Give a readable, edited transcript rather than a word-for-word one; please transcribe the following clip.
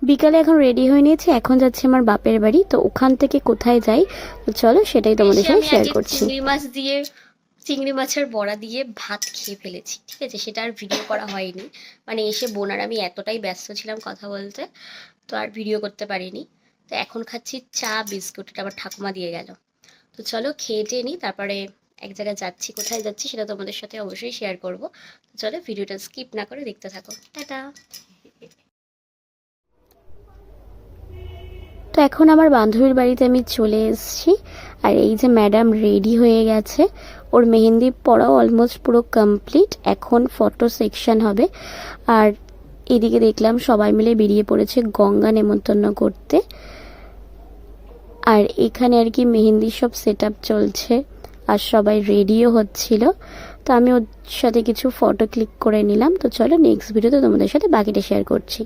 বিকালে এখন রেডি হয়ে নিয়েছি, এখন যাচ্ছি আমার বাপের বাড়ি। তো ওখান থেকে কোথায় যাই তো চলো সেটাই তোমাদের সাথে শেয়ার করছি। চিংড়ি মাছের বড়া দিয়ে ভাত খেয়ে ফেলেছি, ঠিক আছে, সেটা আর ভিডিও করা হয়নি। মানে এসে বোন আর আমি এতটাই ব্যস্ত ছিলাম কথা বলতে, তো আর ভিডিও করতে পারিনি। তো এখন খাচ্ছি চা বিস্কুট, এটা আবার ঠাকুমা দিয়ে গেল। তো চলো খেয়ে টেয়ে নিই, তারপরে এক জায়গায় যাচ্ছি, কোথায় যাচ্ছি সেটা তোমাদের সাথে অবশ্যই শেয়ার করব। তো চলো ভিডিওটা স্কিপ না করে দেখতে থাকো। টাটা। তো এখন আমার বান্ধবীর বাড়িতে আমি চলে এসেছি। আর এই যে ম্যাডাম রেডি হয়ে গেছে, ওর মেহেন্দি পড়াও অলমোস্ট পুরো কমপ্লিট, এখন ফটো সেকশন হবে। আর এদিকে দেখলাম সবাই মিলে বেরিয়ে পড়েছে গঙ্গা নেমন্তন্ন করতে। আর এখানে আর কি মেহেন্দির সব সেট আপ চলছে আর সবাই রেডিও হচ্ছিল। তো আমি ওর সাথে কিছু ফটো ক্লিক করে নিলাম। তো চলো নেক্সট ভিডিওতে তোমাদের সাথে বাকিটা শেয়ার করছি।